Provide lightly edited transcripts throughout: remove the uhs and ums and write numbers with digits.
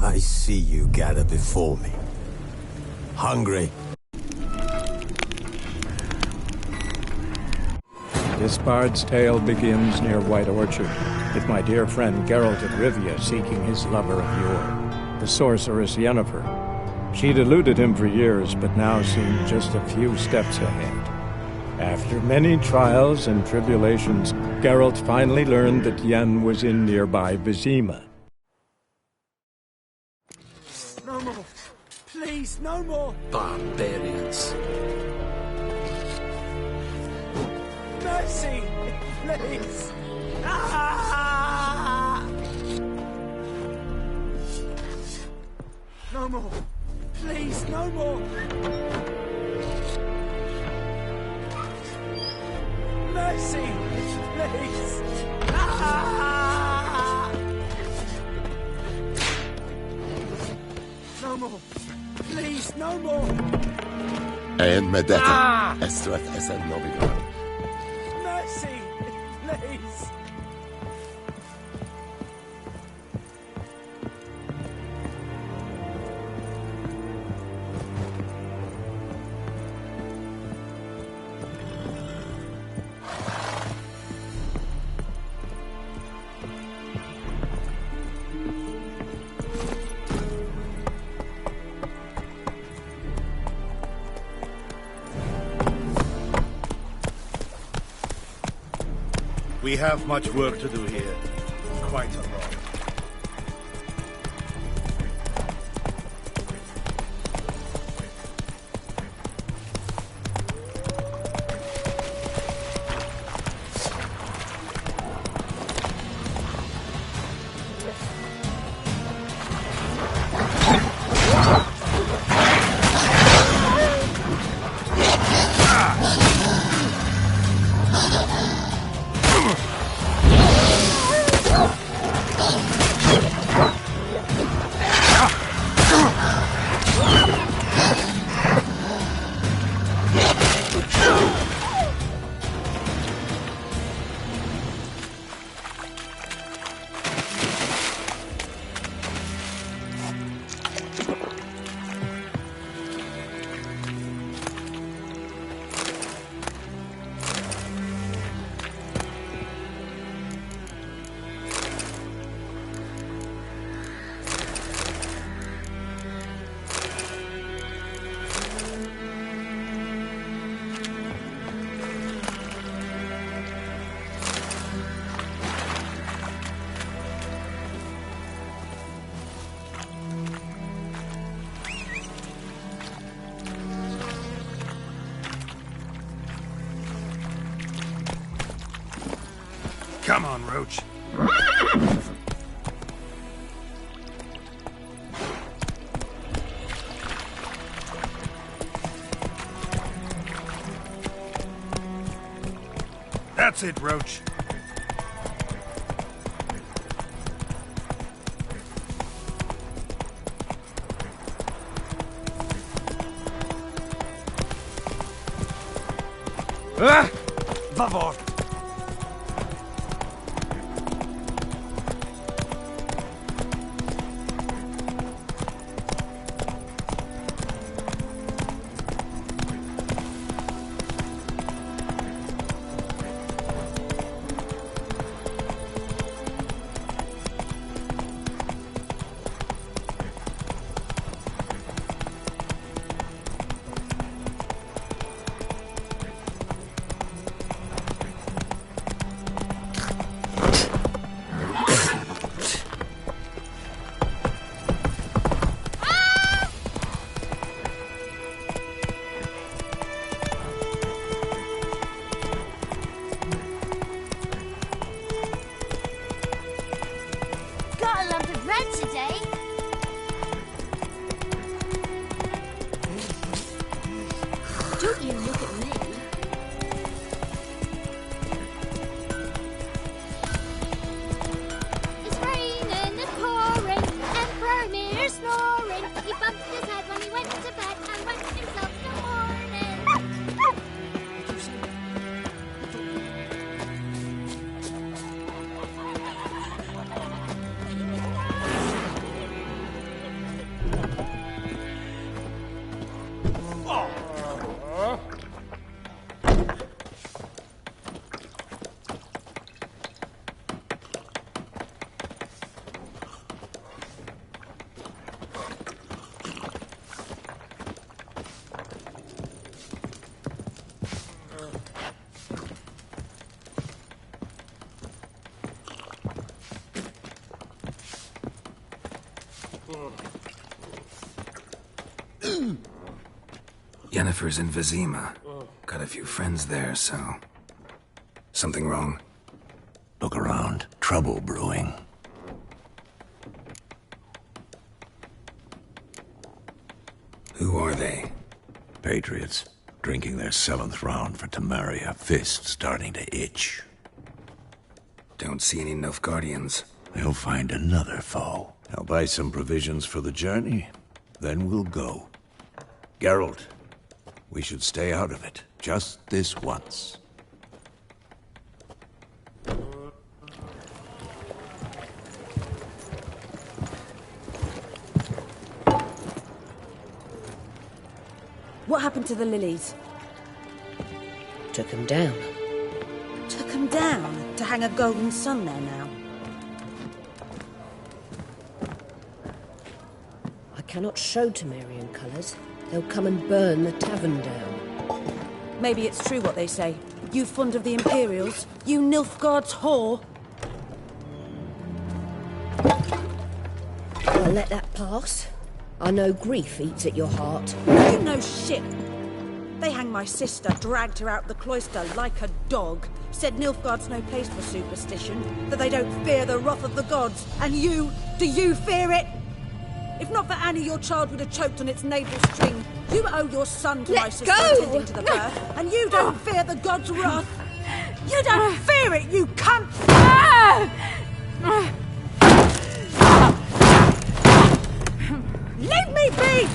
I see you gather before me. Hungry? This bard's tale begins near White Orchard, with my dear friend Geralt of Rivia seeking his lover of yore, the sorceress Yennefer. She'd eluded him for years, but now seemed just a few steps ahead. After many trials and tribulations, Geralt finally learned that Yen was in nearby Vizima. No more! Please, no more! Barbarians. Mercy! Please! Ah! No more! Please, no more! Mercy! Please! Ah! No more! Please, no more! Én medete. Ezt vett eszem navigál. Mercy! Please! We have much work to do here. Quite a lot. Come on, Roach. That's it, Roach. Ah! Vavor! Yennefer's in Vizima. Got a few friends there, so... Something wrong? Look around. Trouble brewing. Who are they? Patriots. Drinking their 7th round for Temeria. Fist starting to itch. Don't see any Nilfgaardians. They'll find another foe. I'll buy some provisions for the journey. Then we'll go. Geralt, we should stay out of it. Just this once. What happened to the lilies? Took him down. Took them down to hang a golden sun there now. I cannot show Temerian colours. They'll come and burn the tavern down. Maybe it's true what they say. You fond of the Imperials? You Nilfgaard's whore? I'll let that pass. I know grief eats at your heart. You know shit. They hanged my sister, dragged her out the cloister like a dog. Said Nilfgaard's no place for superstition, that they don't fear the wrath of the gods. And you, do you fear it? If not for Annie, your child would have choked on its navel string. You owe your son to my sister attending to the birth, and you don't fear the gods' wrath. You don't fear it, you cunt! Leave me be!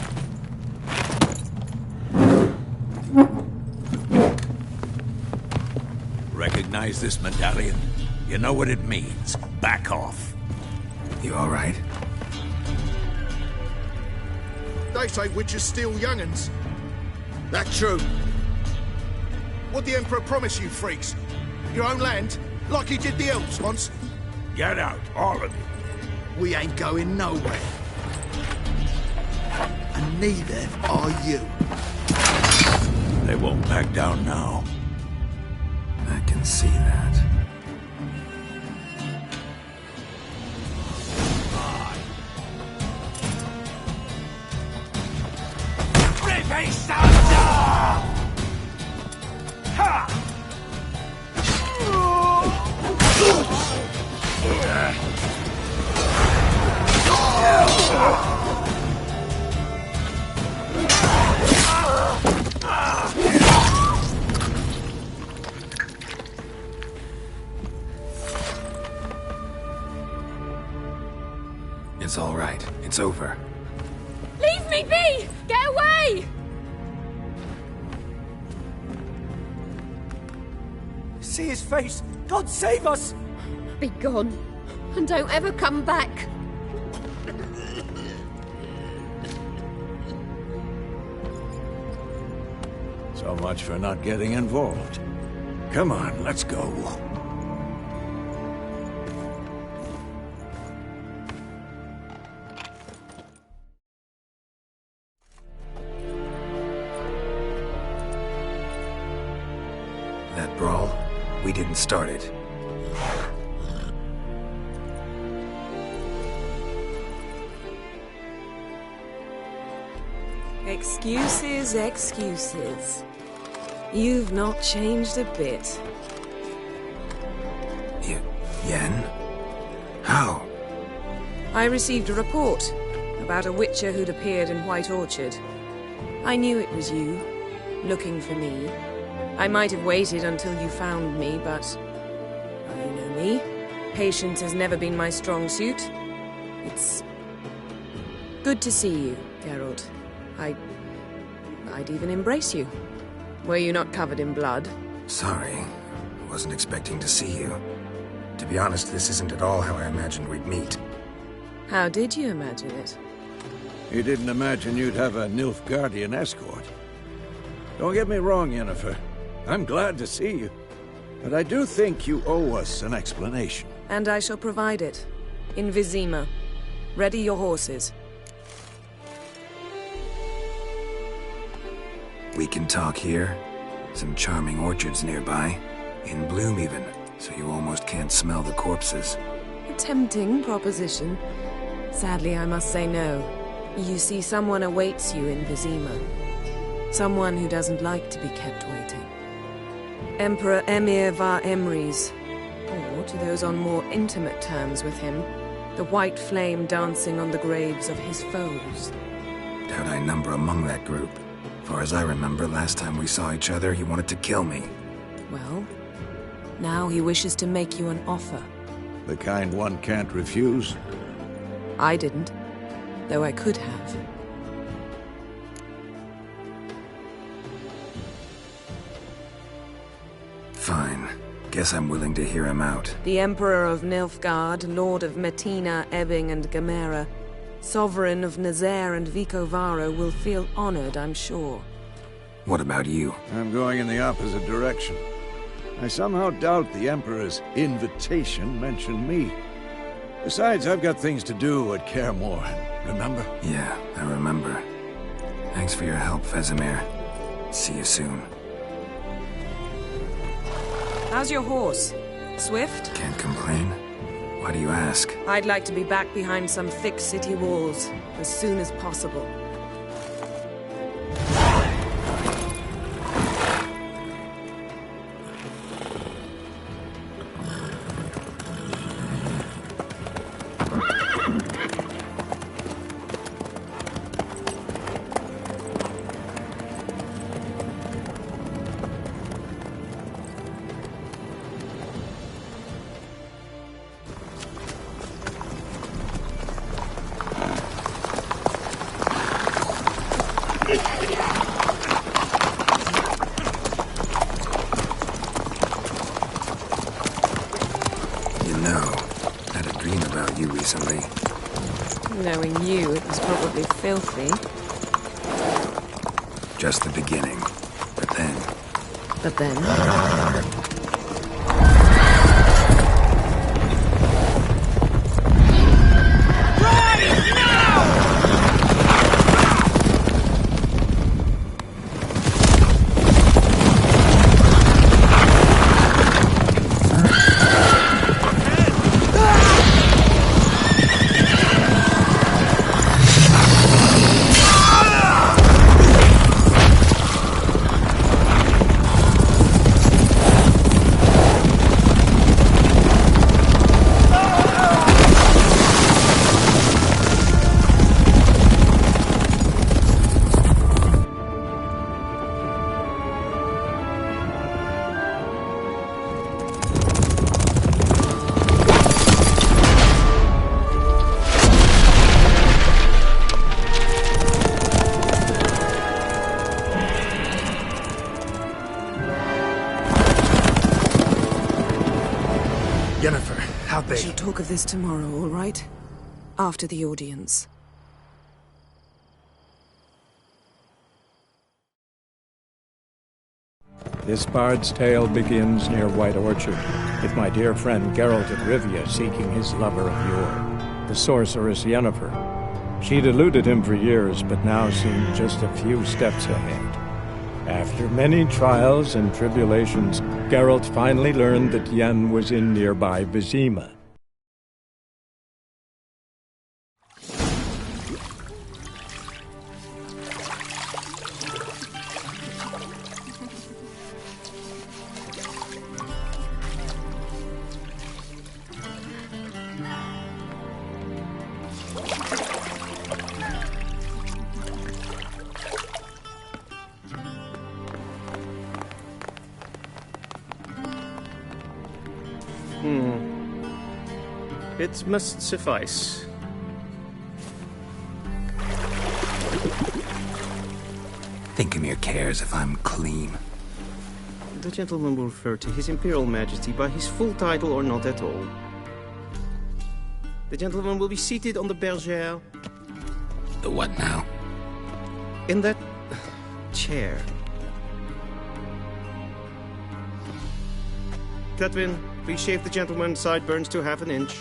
Recognize this medallion? You know what it means. Back off. You all right? They say witches steal young'uns. That true? What'd the Emperor promise you freaks? Your own land? Like he did the elves once? Get out, all of you. We ain't going nowhere. And neither are you. They won't back down now. I can see that. It's all right. It's over. Leave me be! Get away! See his face! God save us! Be gone. And don't ever come back. So much for not getting involved. Come on, let's go. That brawl, we didn't start it. Excuses, excuses. You've not changed a bit. Yen? How? I received a report about a witcher who'd appeared in White Orchard. I knew it was you, looking for me. I might have waited until you found me, but... well, you know me. Patience has never been my strong suit. It's... good to see you, Geralt. I'd even embrace you. Were you not covered in blood? Sorry. Wasn't expecting to see you. To be honest, this isn't at all how I imagined we'd meet. How did you imagine it? You didn't imagine you'd have a Nilfgaardian escort. Don't get me wrong, Yennefer. I'm glad to see you. But I do think you owe us an explanation. And I shall provide it. In Vizima. Ready your horses. We can talk here. Some charming orchards nearby. In bloom even, so you almost can't smell the corpses. A tempting proposition. Sadly, I must say no. You see, someone awaits you in Vizima. Someone who doesn't like to be kept waiting. Emperor Emir var Emrys, or to those on more intimate terms with him, the white flame dancing on the graves of his foes. Doubt I number among that group. Far as I remember, last time we saw each other, he wanted to kill me. Well, now he wishes to make you an offer. The kind one can't refuse? I didn't, though I could have. Fine. Guess I'm willing to hear him out. The Emperor of Nilfgaard, Lord of Metina, Ebbing and Gamera, Sovereign of Nazaire and Vicovaro will feel honored, I'm sure. What about you? I'm going in the opposite direction. I somehow doubt the Emperor's invitation mentioned me. Besides, I've got things to do at Kaer Morhen, remember? Yeah, I remember. Thanks for your help, Vesemir. See you soon. How's your horse? Swift? Can't complain. Why do you ask? I'd like to be back behind some thick city walls as soon as possible. Knowing you, it was probably filthy. Just the beginning. But then... But then... How'd they... We shall talk of this tomorrow, all right? After the audience. This bard's tale begins near White Orchard, with my dear friend Geralt of Rivia seeking his lover of yore, the sorceress Yennefer. She'd eluded him for years, but now seemed just a few steps ahead. After many trials and tribulations, Geralt finally learned that Yen was in nearby Vizima. It must suffice. Thinkamir cares if I'm clean. The gentleman will refer to His Imperial Majesty by his full title or not at all. The gentleman will be seated on the bergère. The what now? In that... chair. Cutwin, please shave the gentleman's sideburns to half an inch.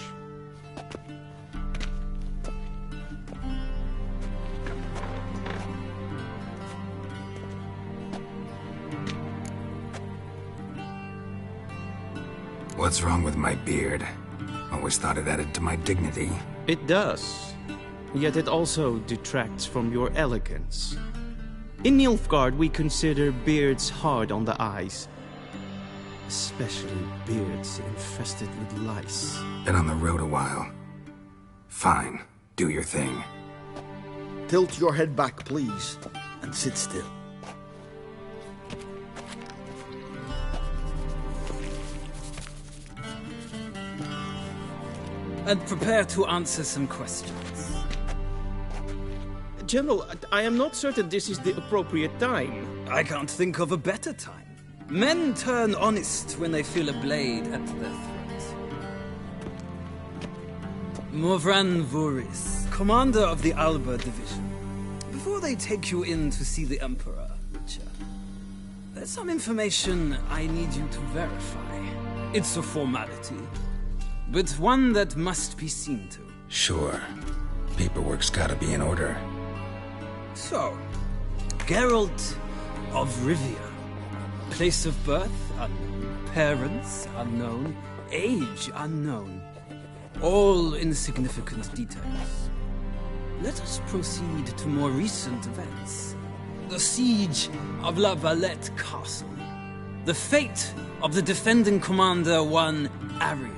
What's wrong with my beard? Always thought it added to my dignity. It does. Yet it also detracts from your elegance. In Nilfgaard, we consider beards hard on the eyes. Especially beards infested with lice. Been on the road a while. Fine, do your thing. Tilt your head back, please, and sit still. And prepare to answer some questions. General, I am not certain this is the appropriate time. I can't think of a better time. Men turn honest when they feel a blade at their throat. Morvran Voris, commander of the Alba Division. Before they take you in to see the Emperor, Witcher, there's some information I need you to verify. It's a formality, but one that must be seen to. Sure. Paperwork's gotta be in order. So, Geralt of Rivia. Place of birth unknown. Parents unknown. Age unknown. All insignificant details. Let us proceed to more recent events. The siege of La Valette Castle. The fate of the defending commander, one Arian.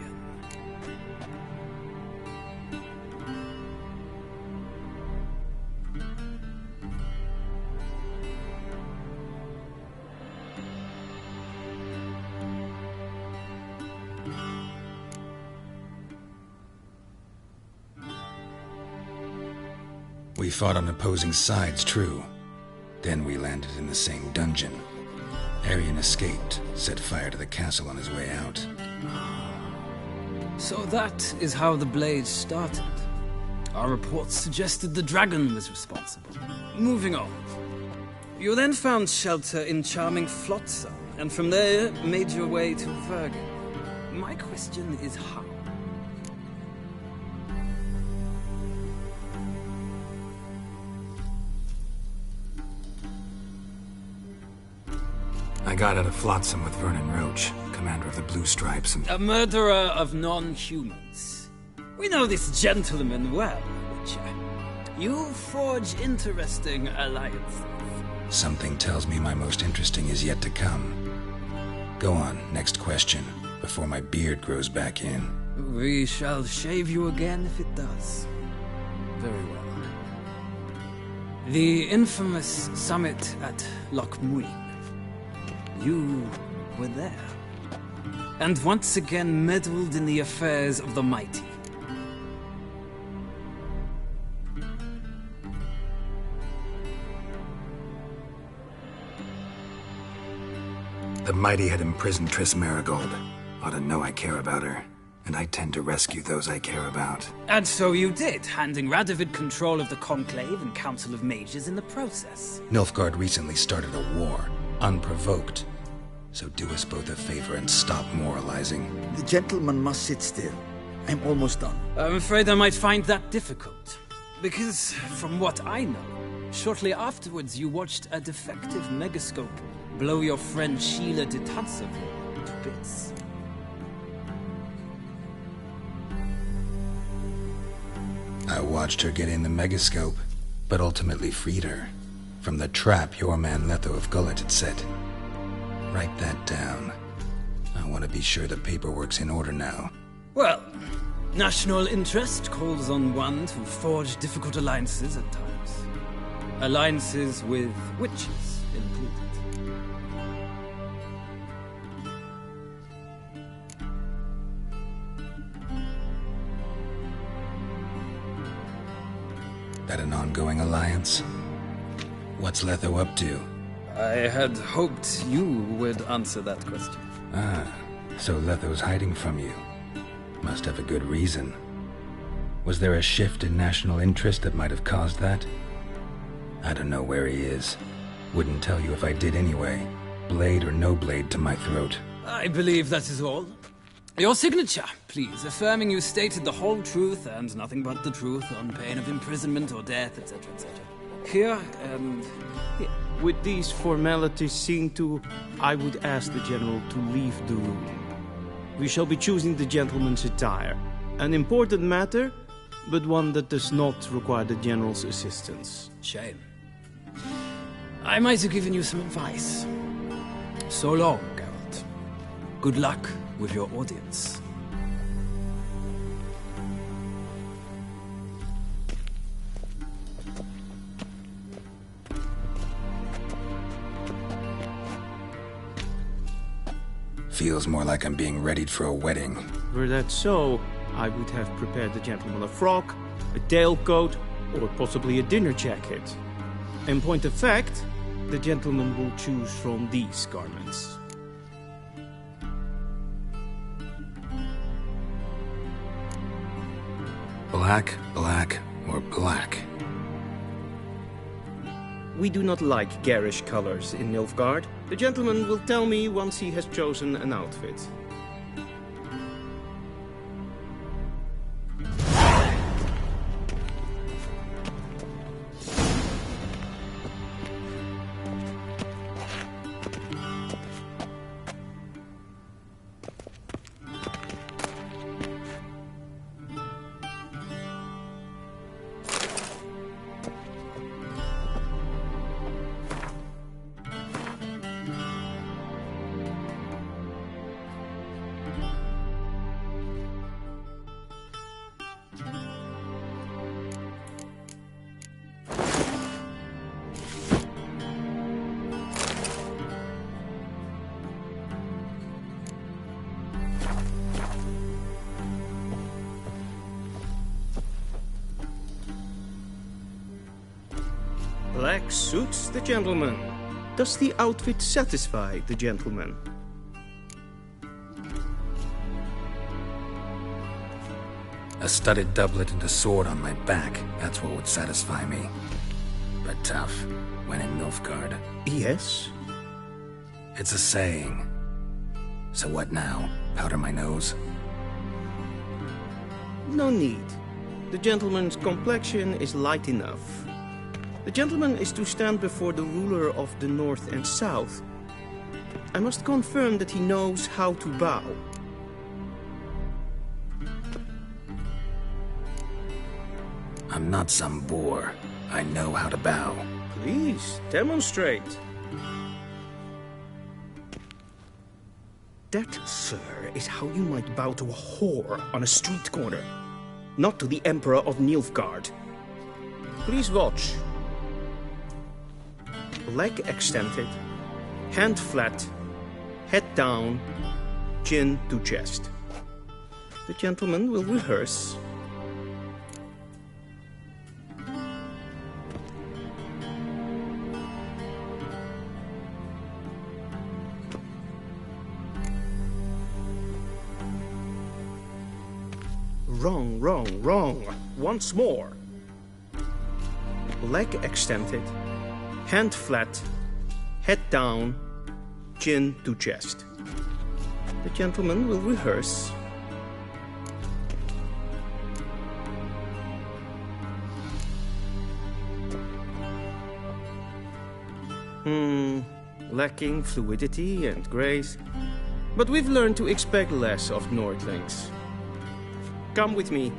We fought on opposing sides, true. Then we landed in the same dungeon. Arian escaped, set fire to the castle on his way out. So that is how the blade started. Our reports suggested the dragon was responsible. Moving on. You then found shelter in charming Flotsam, and from there made your way to Vergen. My question is how? I got out of Flotsam with Vernon Roach, commander of the Blue Stripes, and... A murderer of non-humans. We know this gentleman well, Witcher. You forge interesting alliances. Something tells me my most interesting is yet to come. Go on, next question, before my beard grows back in. We shall shave you again if it does. Very well. The infamous summit at Loch Muin. You were there. And once again meddled in the affairs of the mighty. The mighty had imprisoned Triss Marigold. Ought to know I care about her. And I tend to rescue those I care about. And so you did, handing Radovid control of the Conclave and Council of Mages in the process. Nilfgaard recently started a war, unprovoked. So do us both a favor and stop moralizing. The gentleman must sit still. I'm almost done. I'm afraid I might find that difficult. Because, from what I know, shortly afterwards you watched a defective megascope blow your friend Sheila de Tanseville to bits. I watched her get in the megascope, but ultimately freed her from the trap your man Letho of Gullet had set. Write that down. I want to be sure the paperwork's in order now. Well, national interest calls on one to forge difficult alliances at times. Alliances with witches included. That an ongoing alliance? What's Letho up to? I had hoped you would answer that question. Ah, so Letho's hiding from you. Must have a good reason. Was there a shift in national interest that might have caused that? I don't know where he is. Wouldn't tell you if I did anyway. Blade or no blade to my throat. I believe that is all. Your signature, please, affirming you stated the whole truth and nothing but the truth on pain of imprisonment or death, etc., etc. Here and here. With these formalities seen to, I would ask the General to leave the room. We shall be choosing the gentleman's attire. An important matter, but one that does not require the General's assistance. Shame. I might have given you some advice. So long, Geralt. Good luck with your audience. Feels more like I'm being readied for a wedding. Were that so, I would have prepared the gentleman a frock, a tailcoat, or possibly a dinner jacket. In point of fact, the gentleman will choose from these garments. Black, black, or black? We do not like garish colors in Nilfgaard. The gentleman will tell me once he has chosen an outfit. Black suits the gentleman. Does the outfit satisfy the gentleman? A studded doublet and a sword on my back, that's what would satisfy me. But tough, when in Nilfgaard. Yes? It's a saying. So what now? Powder my nose? No need. The gentleman's complexion is light enough. The gentleman is to stand before the ruler of the North and South. I must confirm that he knows how to bow. I'm not some boor. I know how to bow. Please, demonstrate. That, sir, is how you might bow to a whore on a street corner. Not to the Emperor of Nilfgaard. Please watch. Leg extended, hand flat, head down, chin to chest. The gentleman will rehearse. Wrong, wrong, wrong. Once more. Leg extended, hand flat, head down, chin to chest. The gentleman will rehearse. Lacking fluidity and grace. But we've learned to expect less of Nordlings. Come with me.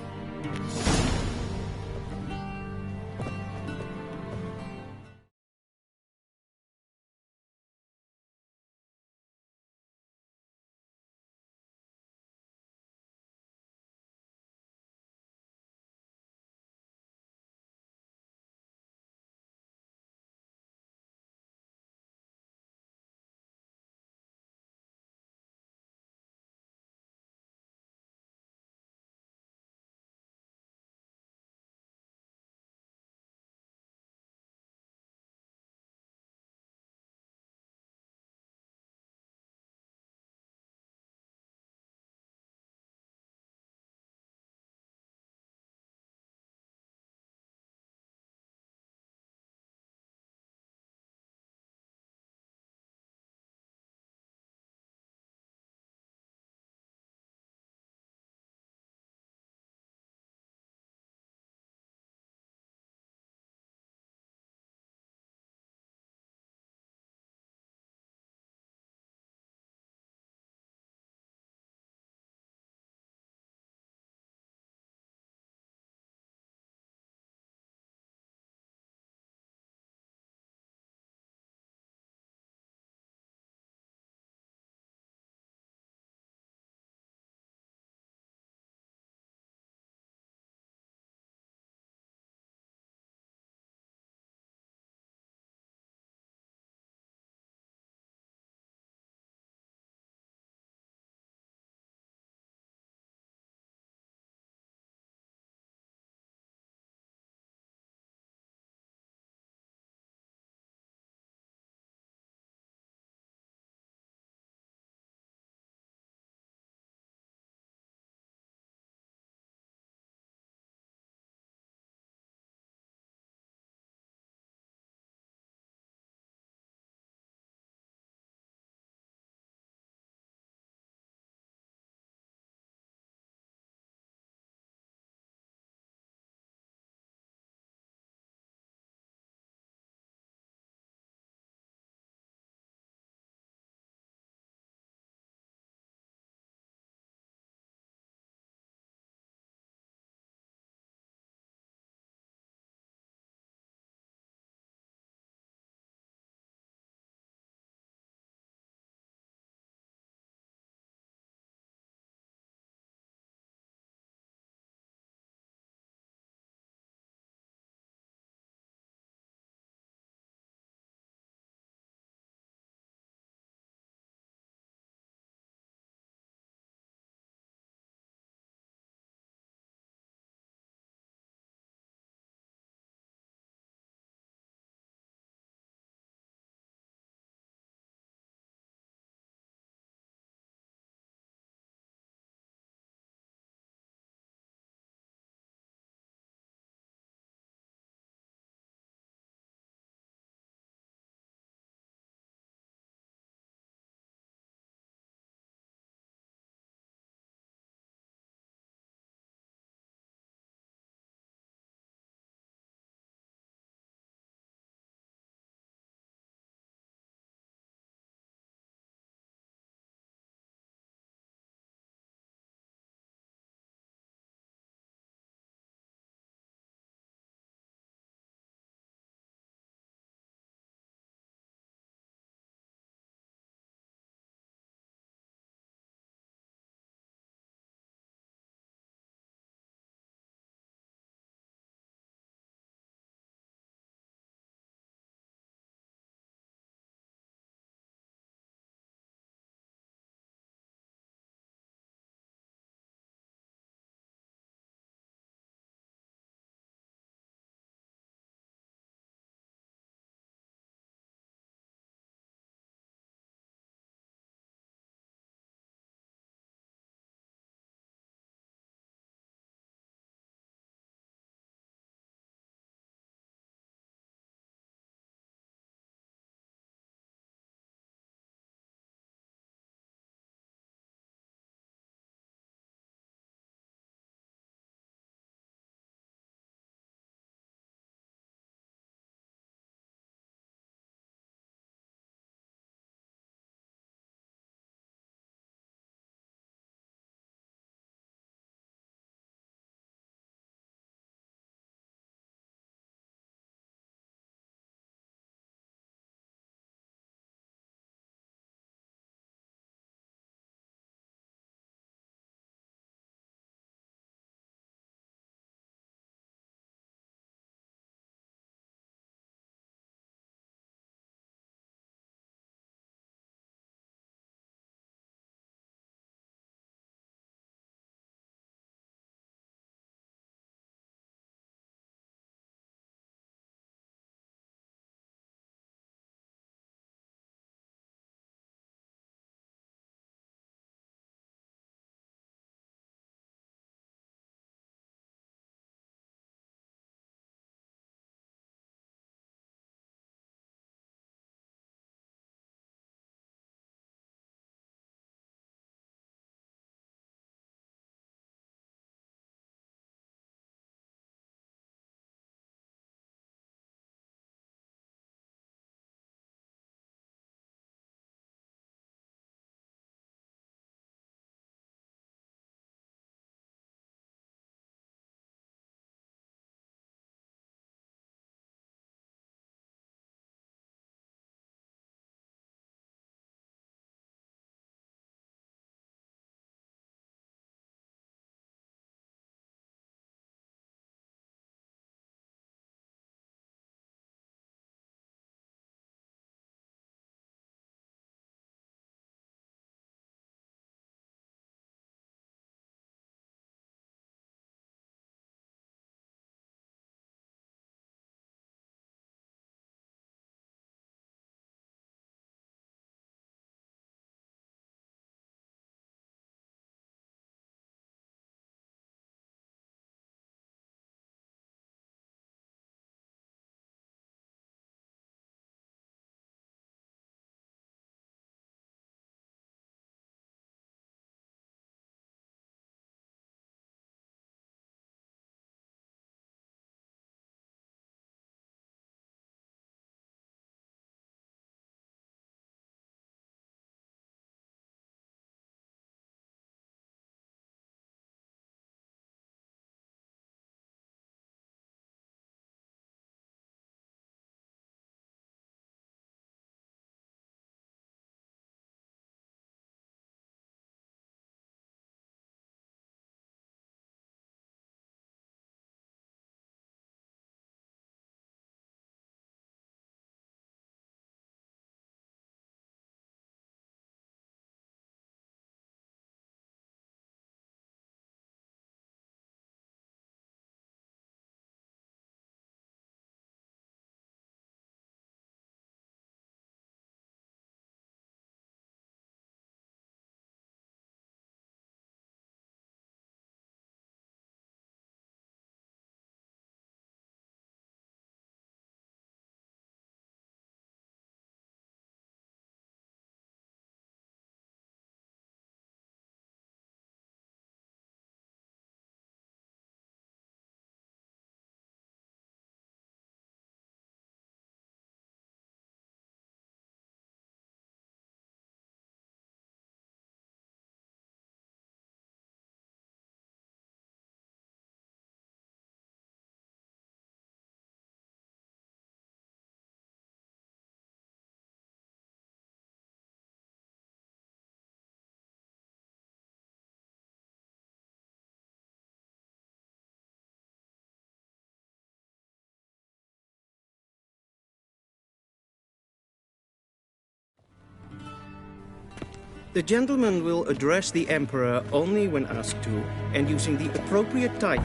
The gentleman will address the Emperor only when asked to, and using the appropriate title.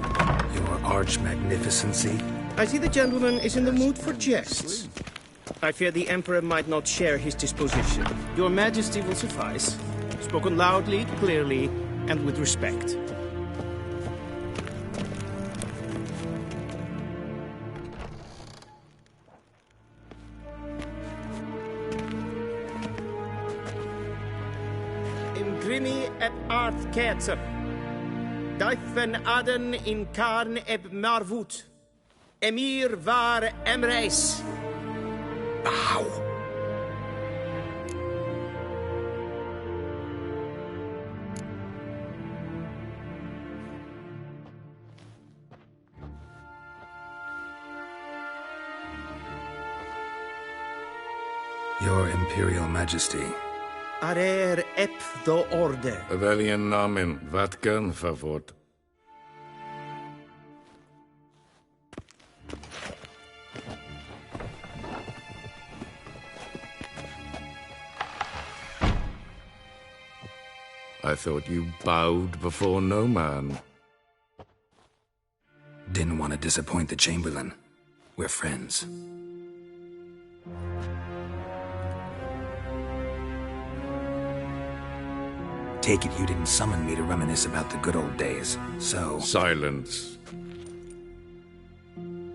Your Arch-Magnificency? I see the gentleman is in the mood for jests. I fear the Emperor might not share his disposition. Your Majesty will suffice. Spoken loudly, clearly, and with respect. Imgrimi et art ketzer. Daifen aden in karn eb marvut. Emir var emreis. Ow! Your Imperial Majesty. Arer ep do orde. Veljen namen, vatkan favort. I thought you bowed before no man. Didn't want to disappoint the Chamberlain. We're friends. Take it you didn't summon me to reminisce about the good old days, so... Silence.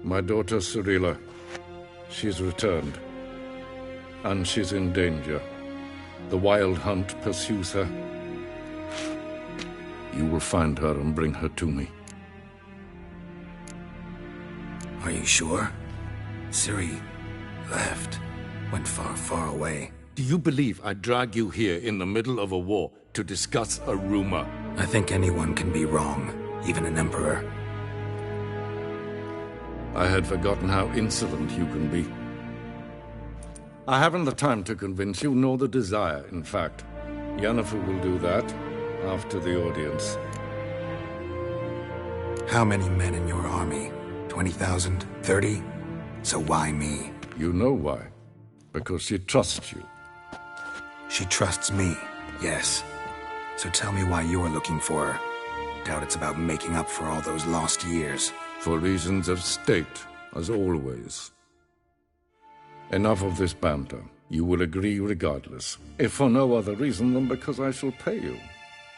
My daughter Cyrilla, she's returned. And she's in danger. The Wildhunt pursues her. You will find her and bring her to me. Are you sure? Ciri left. Went far, far away. Do you believe I'd drag you here in the middle of a war to discuss a rumor? I think anyone can be wrong, even an emperor. I had forgotten how insolent you can be. I haven't the time to convince you, nor the desire, in fact. Yennefer will do that after the audience. How many men in your army? 20,000? 30? So why me? You know why. Because she trusts you. She trusts me, yes. So tell me why you're looking for her. Doubt it's about making up for all those lost years. For reasons of state, as always. Enough of this banter. You will agree regardless. If for no other reason than because I shall pay you.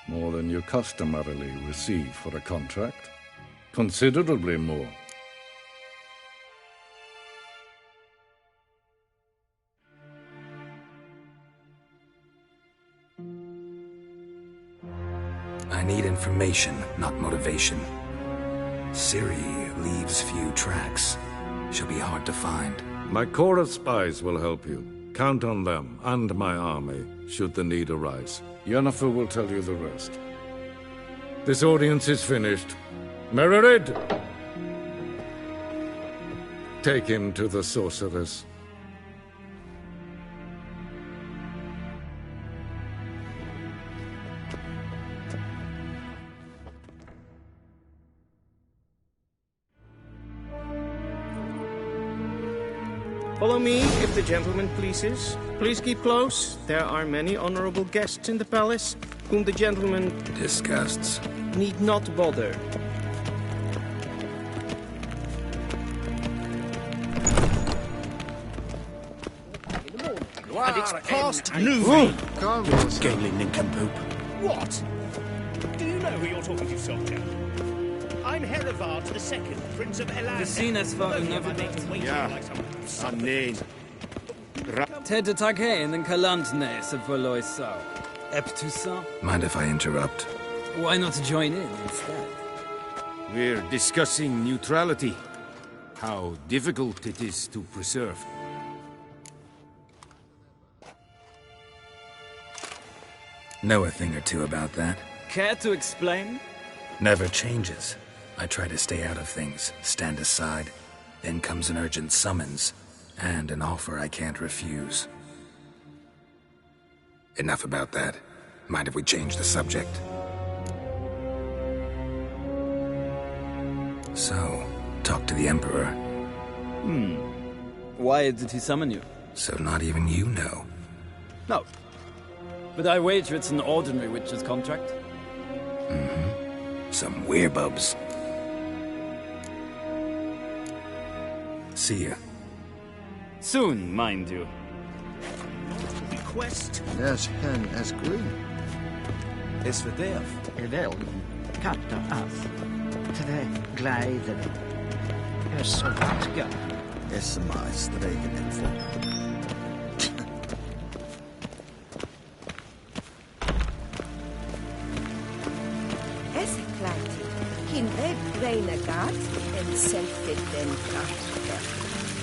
More than you customarily receive for a contract. Considerably more. I need information, not motivation. Ciri leaves few tracks. She'll be hard to find. My corps of spies will help you. Count on them, and my army, should the need arise. Yennefer will tell you the rest. This audience is finished. Mererid! Take him to the sorceress. Follow me, if the gentleman pleases. Please keep close. There are many honorable guests in the palace, whom the gentleman... disgusts. ...need not bother. And it's past noon. Come on, scaly nincompoop. What? Do you know who you're talking to, soldier? I'm Radovid II, Prince of Elan. Gesehen, war unöverlegt. Ja, nee. Täte Taghain and Kalantnes of Voloisau. Eptusa? Mind if I interrupt? Why not join in instead? We're discussing neutrality. How difficult it is to preserve. Know a thing or two about that. Care to explain? Never changes. I try to stay out of things, stand aside. Then comes an urgent summons, and an offer I can't refuse. Enough about that. Mind if we change the subject? So, talk to the Emperor. Why did he summon you? So not even you know. No. But I wager it's an ordinary witch's contract. Mm-hmm. Some werebubs. See ya. Soon, mind you. Request. There's hen as green. Is verderf. Wel, katta af. Tre glijden. Så vaska. SMS streken en voor. Kin ed reina gat en selfit den katta.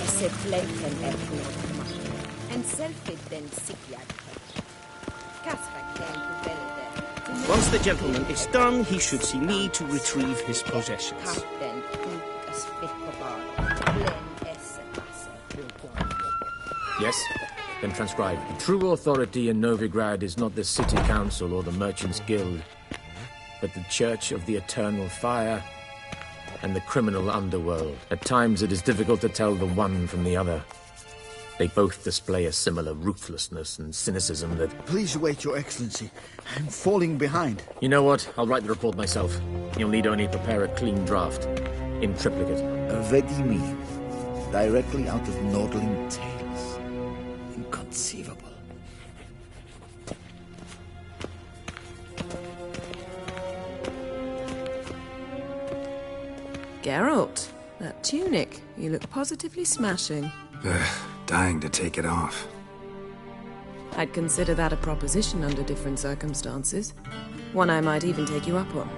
Esse fleiken etnoma. En selfit den sikjad. Kasra ken velde. Once the gentleman is done, he should see me to retrieve his possessions. Kapten ut aspikobar. Len esse masse. Yes, then transcribe. True authority in Novigrad is not the city council or the merchants' guild, but the Church of the Eternal Fire and the criminal underworld. At times it is difficult to tell the one from the other. They both display a similar ruthlessness and cynicism that... Please wait, Your Excellency. I'm falling behind. You know what? I'll write the report myself. You'll need only prepare a clean draft. In triplicate. Ready me. Directly out of Nordling Tales. Inconceivable. Geralt, that tunic. You look positively smashing. Dying to take it off. I'd consider that a proposition under different circumstances. One I might even take you up on.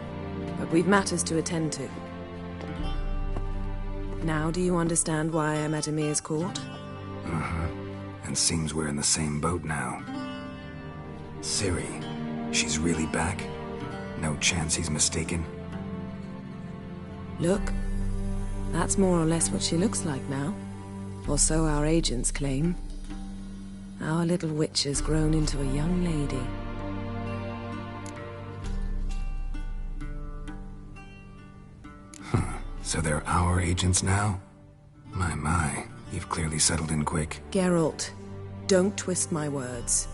But we've matters to attend to. Now do you understand why I'm at Emir's court? Uh-huh. And seems we're in the same boat now. Ciri, she's really back? No chance he's mistaken? Look, that's more or less what she looks like now. Or so our agents claim. Our little witch has grown into a young lady. So they're our agents now? My, you've clearly settled in quick. Geralt, don't twist my words.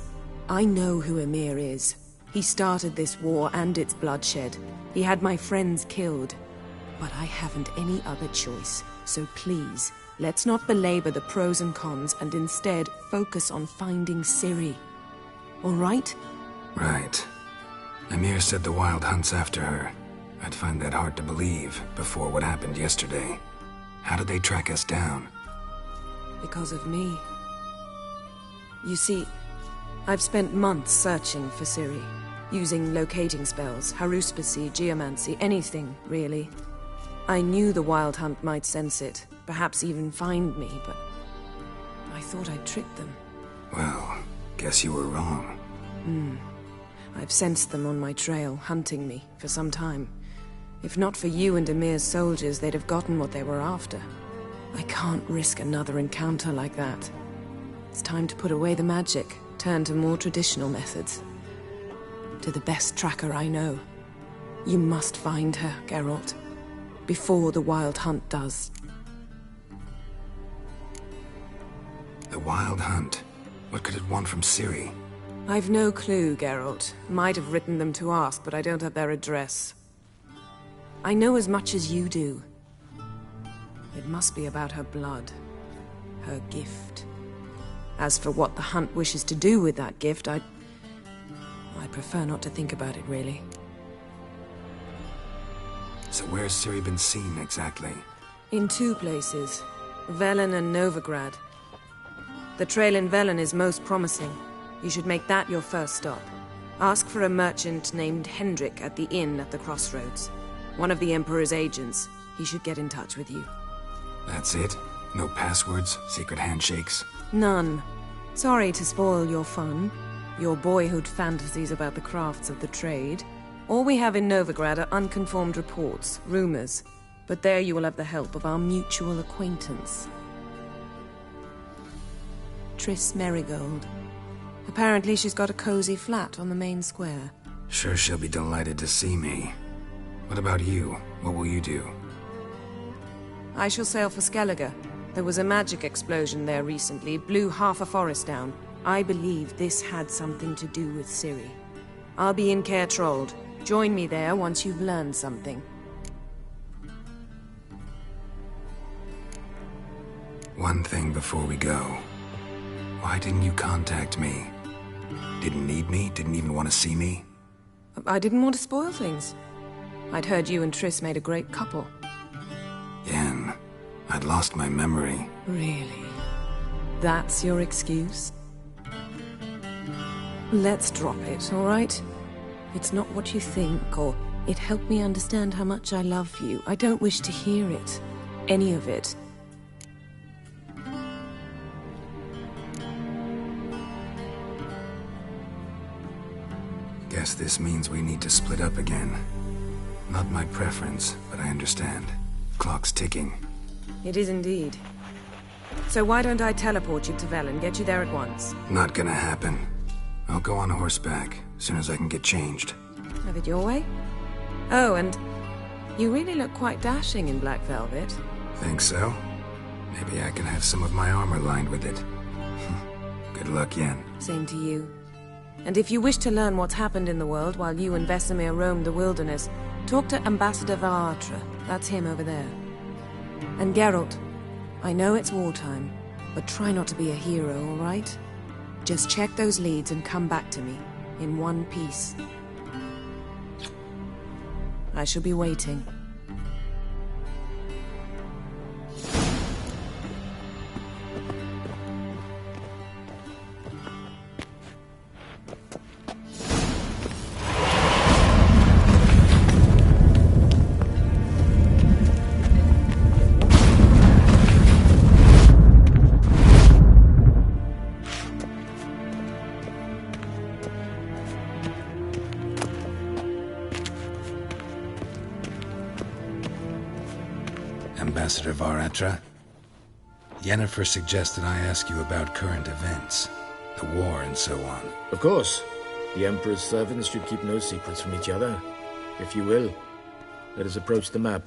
I know who Emir is. He started this war and its bloodshed. He had my friends killed. But I haven't any other choice. So please, let's not belabor the pros and cons and instead focus on finding Ciri. All right? Right. Emir said the Wildhunt's after her. I'd find that hard to believe before what happened yesterday. How did they track us down? Because of me. You see, I've spent months searching for Ciri, using locating spells, haruspicy, geomancy, anything, really. I knew the Wildhunt might sense it, perhaps even find me, but I thought I'd tricked them. Well, guess you were wrong. I've sensed them on my trail, hunting me, for some time. If not for you and Emir's soldiers, they'd have gotten what they were after. I can't risk another encounter like that. It's time to put away the magic, turn to more traditional methods. To the best tracker I know. You must find her, Geralt. Before the Wildhunt does. The Wildhunt? What could it want from Ciri? I've no clue, Geralt. Might have written them to ask, but I don't have their address. I know as much as you do. It must be about her blood. Her gift. As for what the Hunt wishes to do with that gift, I prefer not to think about it, really. So where's Ciri been seen, exactly? In two places. Velen and Novigrad. The trail in Velen is most promising. You should make that your first stop. Ask for a merchant named Hendrik at the inn at the crossroads. One of the Emperor's agents. He should get in touch with you. That's it? No passwords? Secret handshakes? None. Sorry to spoil your fun. Your boyhood fantasies about the crafts of the trade. All we have in Novigrad are unconfirmed reports, rumors. But there you will have the help of our mutual acquaintance. Triss Merigold. Apparently she's got a cozy flat on the main square. Sure she'll be delighted to see me. What about you? What will you do? I shall sail for Skellige. There was a magic explosion there recently, blew half a forest down. I believe this had something to do with Ciri. I'll be in Caer Trold. Join me there once you've learned something. One thing before we go. Why didn't you contact me? Didn't need me? Didn't even want to see me? I didn't want to spoil things. I'd heard you and Triss made a great couple. Yen, I'd lost my memory. Really? That's your excuse? Let's drop it, all right? It's not what you think, or it helped me understand how much I love you. I don't wish to hear it. Any of it. Guess this means we need to split up again. Not my preference, but I understand. Clock's ticking. It is indeed. So why don't I teleport you to Velen, get you there at once? Not gonna happen. I'll go on horseback, as soon as I can get changed. Have it your way? Oh, and you really look quite dashing in black velvet. Think so? Maybe I can have some of my armor lined with it. Good luck, Yen. Same to you. And if you wish to learn what's happened in the world while you and Vesemir roamed the wilderness, talk to Ambassador Varatra. That's him over there. And Geralt, I know it's wartime, but try not to be a hero, all right? Just check those leads and come back to me, in one piece. I shall be waiting. Ambassador Varatra, Yennefer suggested I ask you about current events, the war and so on. Of course. The Emperor's servants should keep no secrets from each other. If you will, let us approach the map.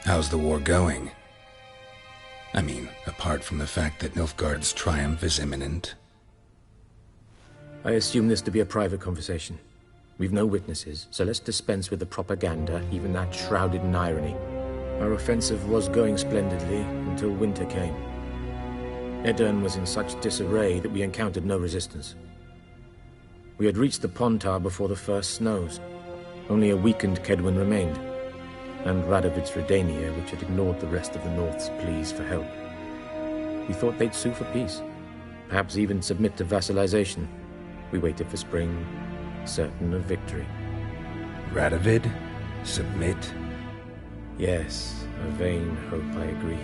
How's the war going? I mean, apart from the fact that Nilfgaard's triumph is imminent. I assume this to be a private conversation. We've no witnesses, so let's dispense with the propaganda, even that shrouded in irony. Our offensive was going splendidly until winter came. Edirn was in such disarray that we encountered no resistance. We had reached the Pontar before the first snows. Only a weakened Kedwen remained, and Radovid's Redania, which had ignored the rest of the North's pleas for help. We thought they'd sue for peace, perhaps even submit to vassalization. We waited for spring, certain of victory. Radovid? Submit? Yes, a vain hope, I agree.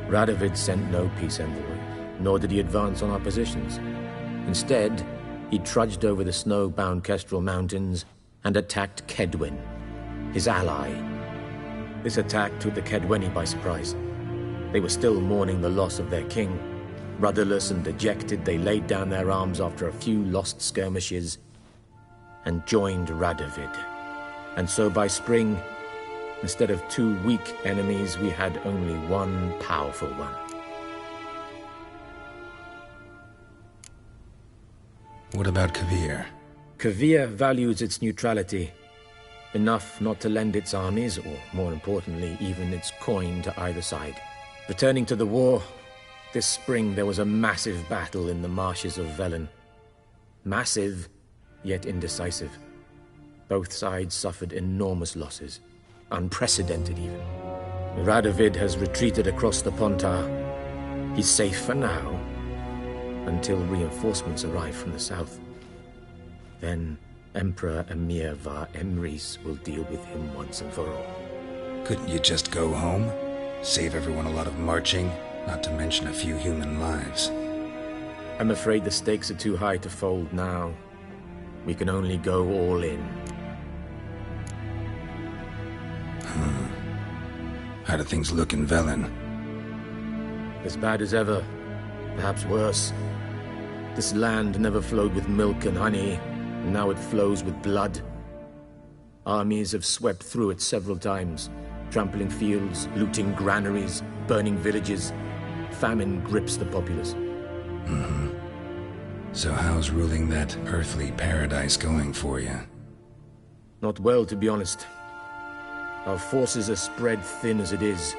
Radovid sent no peace envoy, nor did he advance on our positions. Instead, he trudged over the snow-bound Kestrel Mountains and attacked Kedwen, his ally. This attack took the Kedweni by surprise. They were still mourning the loss of their king. Rudderless and dejected, they laid down their arms after a few lost skirmishes and joined Radovid. And so by spring, instead of two weak enemies, we had only one powerful one. What about Kovir? Kovir values its neutrality, enough not to lend its armies, or more importantly, even its coin to either side. Returning to the war, this spring there was a massive battle in the marshes of Velen. Massive, yet indecisive. Both sides suffered enormous losses, unprecedented even. Radovid has retreated across the Pontar. He's safe for now, until reinforcements arrive from the south. Then Emperor Emir Var Emrys will deal with him once and for all. Couldn't you just go home? Save everyone a lot of marching, not to mention a few human lives. I'm afraid the stakes are too high to fold now. We can only go all in. How do things look in Velen? As bad as ever, perhaps worse. This land never flowed with milk and honey, and now it flows with blood. Armies have swept through it several times, trampling fields, looting granaries, burning villages. Famine grips the populace. Mm-hmm. So how's ruling that earthly paradise going for you? Not well, to be honest. Our forces are spread thin as it is,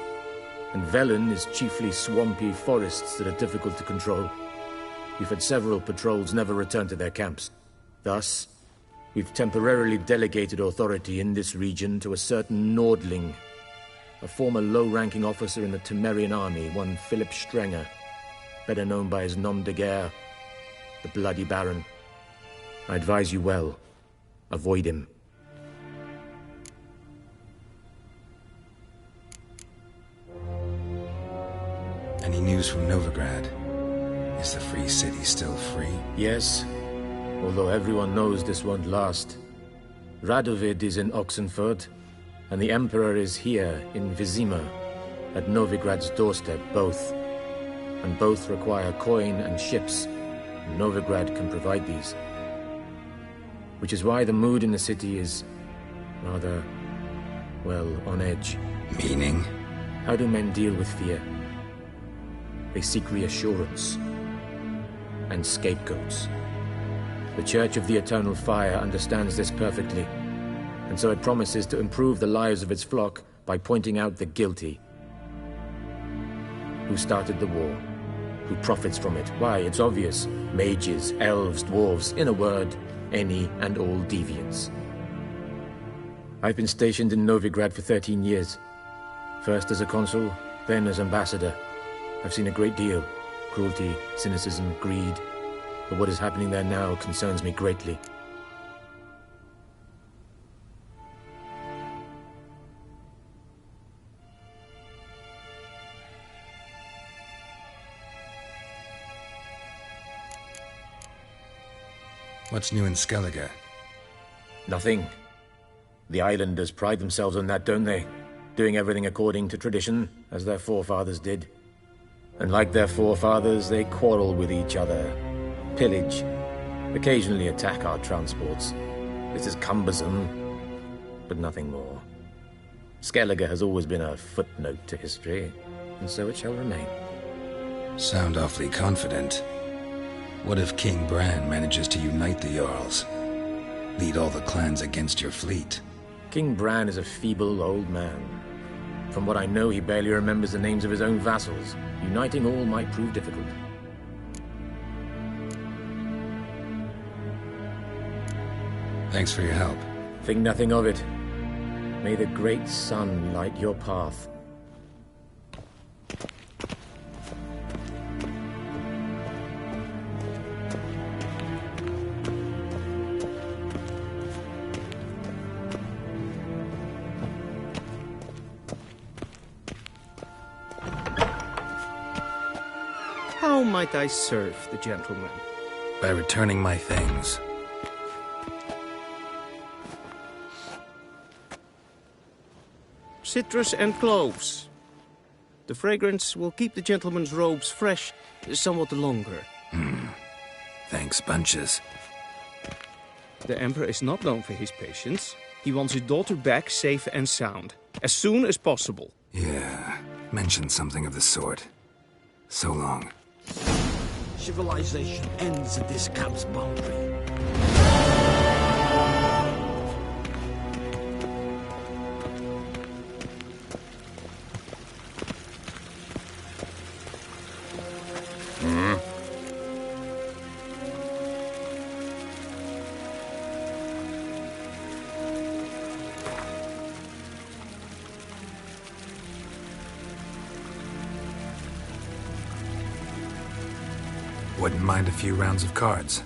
and Velen is chiefly swampy forests that are difficult to control. We've had several patrols never return to their camps. Thus, we've temporarily delegated authority in this region to a certain Nordling, a former low-ranking officer in the Temerian army, one Philip Strenger, better known by his nom de guerre, the Bloody Baron. I advise you well. Avoid him. Any news from Novigrad? Is the Free City still free? Yes, although everyone knows this won't last. Radovid is in Oxenfurt, and the Emperor is here in Vizima, at Novigrad's doorstep, both. And both require coin and ships, and Novigrad can provide these. Which is why the mood in the city is rather, well, on edge. Meaning? How do men deal with fear? They seek reassurance and scapegoats. The Church of the Eternal Fire understands this perfectly, and so it promises to improve the lives of its flock by pointing out the guilty. Who started the war? Who profits from it? Why, it's obvious. Mages, elves, dwarves, in a word, any and all deviants. I've been stationed in Novigrad for 13 years. First as a consul, then as ambassador. I've seen a great deal. Cruelty, cynicism, greed. But what is happening there now concerns me greatly. What's new in Skellige? Nothing. The islanders pride themselves on that, don't they? Doing everything according to tradition, as their forefathers did. And like their forefathers, they quarrel with each other, pillage, occasionally attack our transports. This is cumbersome, but nothing more. Skellige has always been a footnote to history, and so it shall remain. Sound awfully confident. What if King Bran manages to unite the Jarls? Lead all the clans against your fleet? King Bran is a feeble old man. From what I know, he barely remembers the names of his own vassals. Uniting all might prove difficult. Thanks for your help. Think nothing of it. May the great sun light your path. How might I serve the gentleman? By returning my things. Citrus and cloves. The fragrance will keep the gentleman's robes fresh somewhat longer. Thanks, bunches. The Emperor is not known for his patience. He wants his daughter back safe and sound, as soon as possible. Yeah, mentioned something of the sort. So long. Civilization ends at this camp's boundary. Wouldn't mind a few rounds of cards.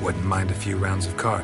Wouldn't mind a few rounds of card.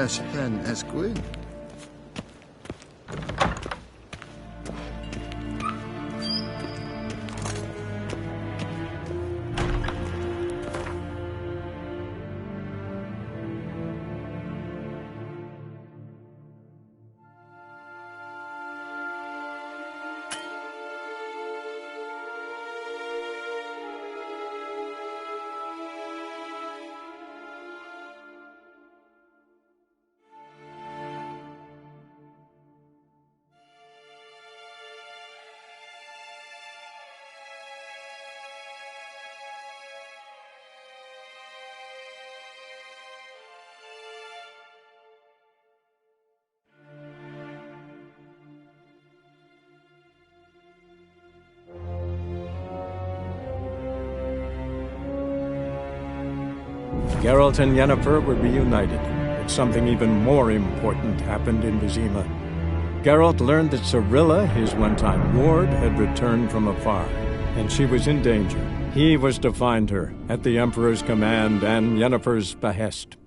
Pen as Gwyn. Geralt and Yennefer were reunited, but something even more important happened in Vizima. Geralt learned that Cirilla, his one-time ward, had returned from afar, and she was in danger. He was to find her, at the Emperor's command and Yennefer's behest.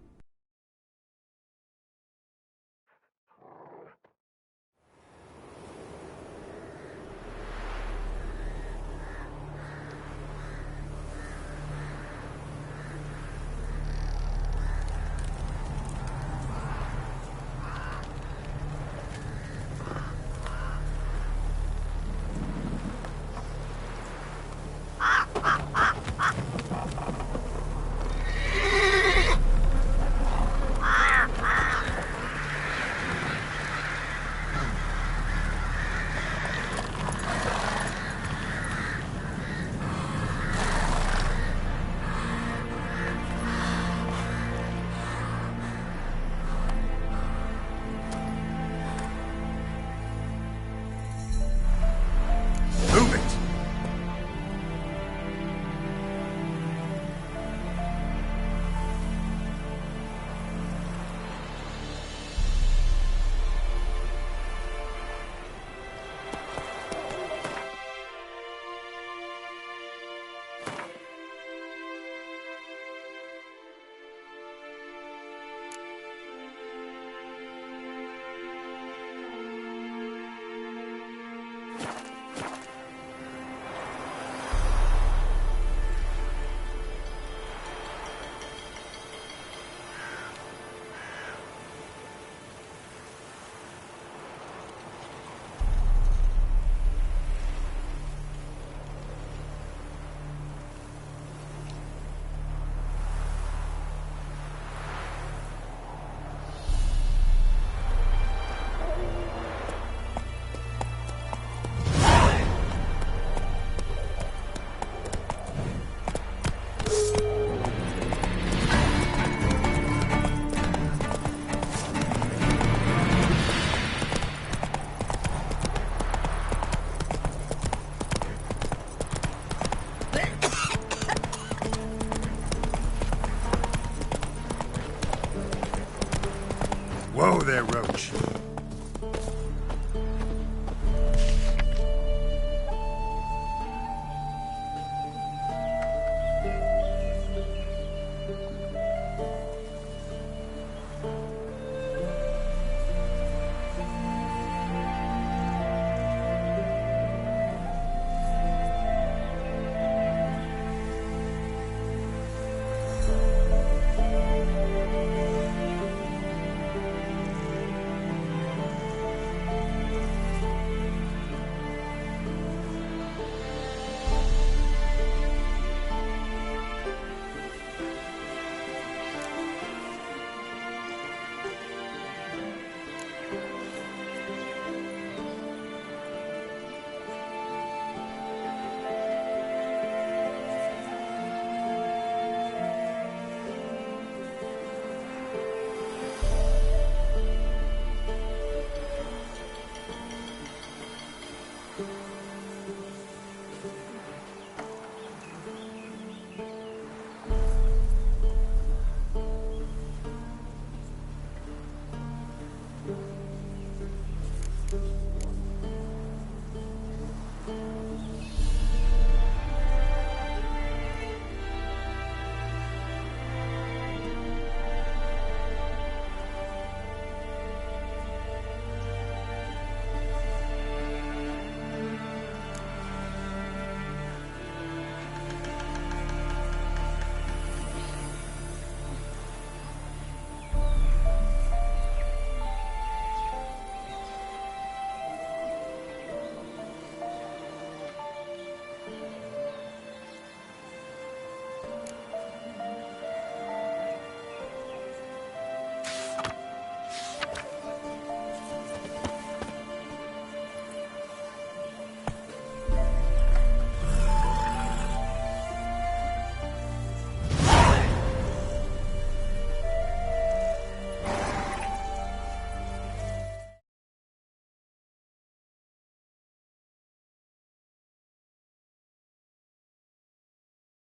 Whoa there, Roach.